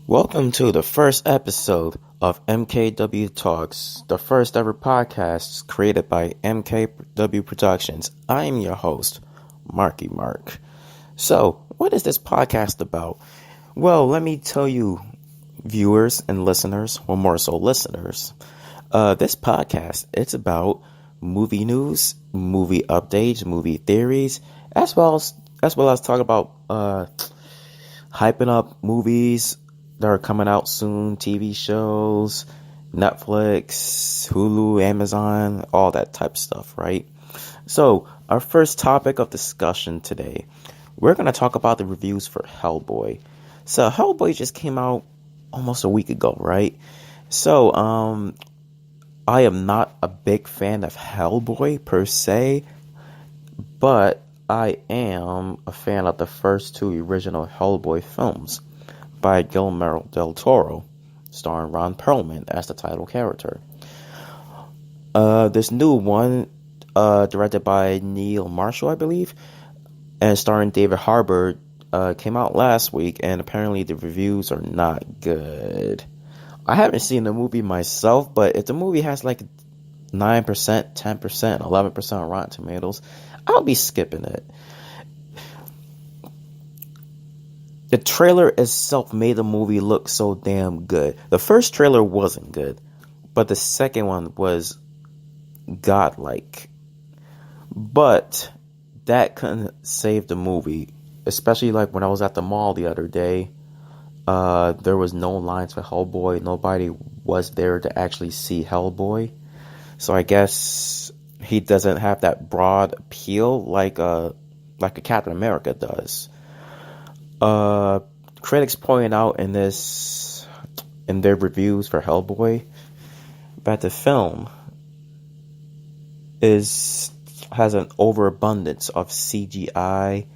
Welcome to the first episode of MKW Talks, the first ever podcast created by MKW Productions. I am your host, Marky Mark. So, what is this podcast about? Well, let me tell you, viewers and listeners, well, more so listeners. This podcast, it's about movie news, movie updates, movie theories, as well as talk about hyping up movies that are coming out soon, TV shows, Netflix, Hulu, Amazon, all that type of stuff, right? So, our first topic of discussion today, we're going to talk about the reviews for Hellboy. So, Hellboy just came out almost a week ago, right? So, I am not a big fan of Hellboy per se, but I am a fan of the first two original Hellboy films by Guillermo del Toro, starring Ron Perlman as the title character. This new one, directed by Neil Marshall, I believe, and starring David Harbour, came out last week, and apparently the reviews are not good. I haven't seen the movie myself, but if the movie has like 9%, 10%, 11% on Rotten Tomatoes, I'll be skipping it. The trailer itself made the movie look so damn good. The first trailer wasn't good, but the second one was godlike. But that couldn't save the movie, especially like when I was at the mall the other day. There was no lines for Hellboy. Nobody was there to actually see Hellboy. So I guess he doesn't have that broad appeal like a Captain America does. Critics pointed out in their reviews for Hellboy that the film has an overabundance of CGI,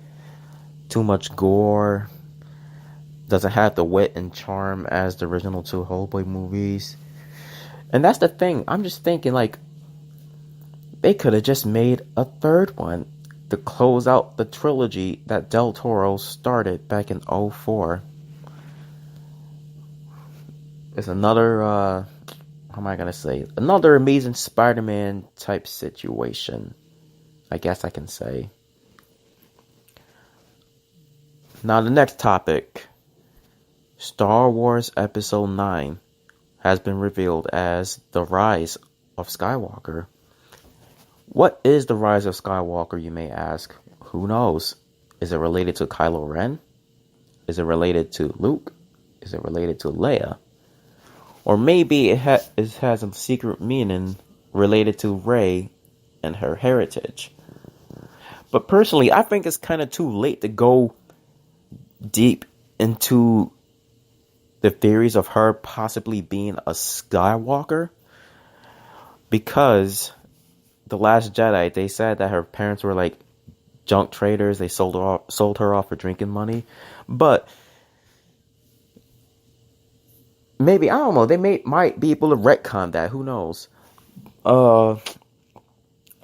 too much gore, doesn't have the wit and charm as the original two Hellboy movies. And that's the thing. I'm just thinking, like, they could have just made a third one to close out the trilogy that Del Toro started back in 2004. It's another, how am I going to say? Another Amazing Spider-Man type situation, I guess I can say. Now the next topic, Star Wars Episode 9 has been revealed as The Rise of Skywalker. What is the Rise of Skywalker, you may ask? Who knows? Is it related to Kylo Ren? Is it related to Luke? Is it related to Leia? Or maybe it has some secret meaning related to Rey and her heritage. But personally, I think it's kind of too late to go deep into the theories of her possibly being a Skywalker, because The Last Jedi, they said that her parents were like junk traders. They sold her off for drinking money. But maybe, I don't know, they might be able to retcon that. Who knows? What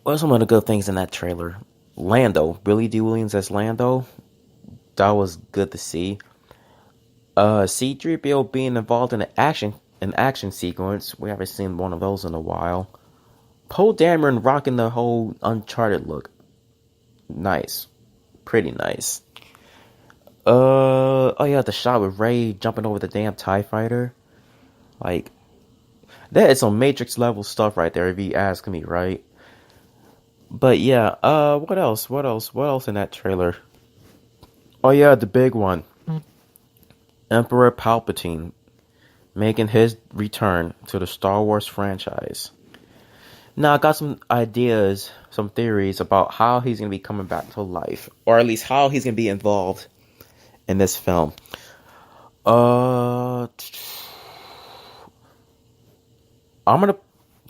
are some of the good things in that trailer? Lando, Billy D. Williams as Lando. That was good to see. C-3PO being involved in an action sequence. We haven't seen one of those in a while. Poe Dameron rocking the whole Uncharted look. Nice. Pretty nice. Oh yeah, the shot with Rey jumping over the damn TIE fighter. Like, that is some Matrix level stuff right there, if you ask me, right? But yeah, what else? What else in that trailer? Oh yeah, the big one. Emperor Palpatine making his return to the Star Wars franchise. Now, I got some ideas, some theories about how he's going to be coming back to life, or at least how he's going to be involved in this film. I'm going to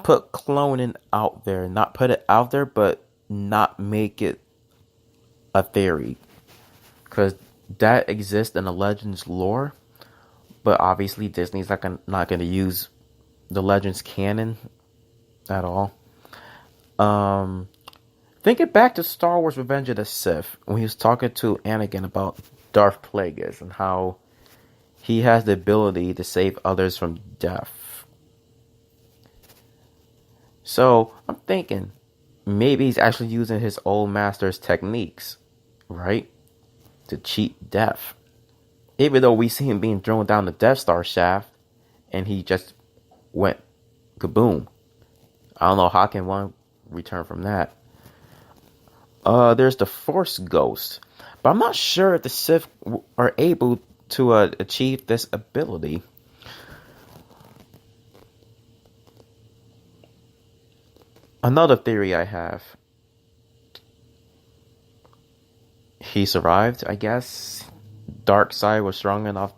put cloning out there. Not put it out there, but not make it a theory. Because that exists in the Legends lore. But obviously Disney's not going to use the Legends canon at all. Thinking back to Star Wars Revenge of the Sith, when he was talking to Anakin about Darth Plagueis and how he has the ability to save others from death. So I'm thinking maybe he's actually using his old master's techniques, right? To cheat death. Even though we see him being thrown down the Death Star shaft and he just went kaboom. I don't know how can one return from that. There's the Force Ghost. But I'm not sure if the Sith are able to achieve this ability. Another theory I have. He survived, I guess. Dark side was strong enough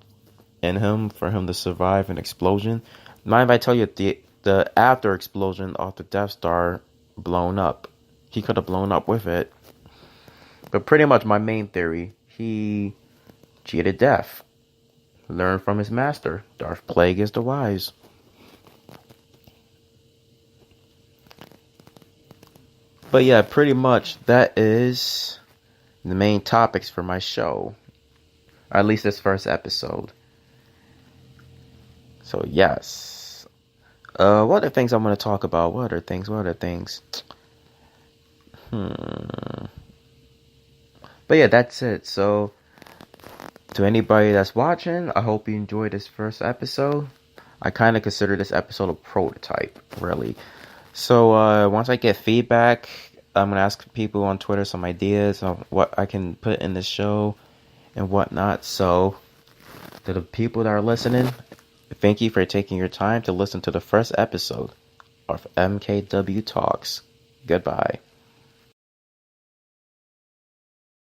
in him for him to survive an explosion. Mind if I tell you the after explosion of the Death Star blown up? He could have blown up with it. But pretty much my main theory, he cheated death. Learned from his master. Darth Plagueis the Wise. But yeah, pretty much that is the main topics for my show. Or at least this first episode. So yes. What are things I'm going to talk about? What are things? But yeah, that's it. So to anybody that's watching, I hope you enjoyed this first episode. I kind of consider this episode a prototype, really. So once I get feedback, I'm going to ask people on Twitter some ideas on what I can put in the show and whatnot. So to the people that are listening, thank you for taking your time to listen to the first episode of MKW Talks. Goodbye.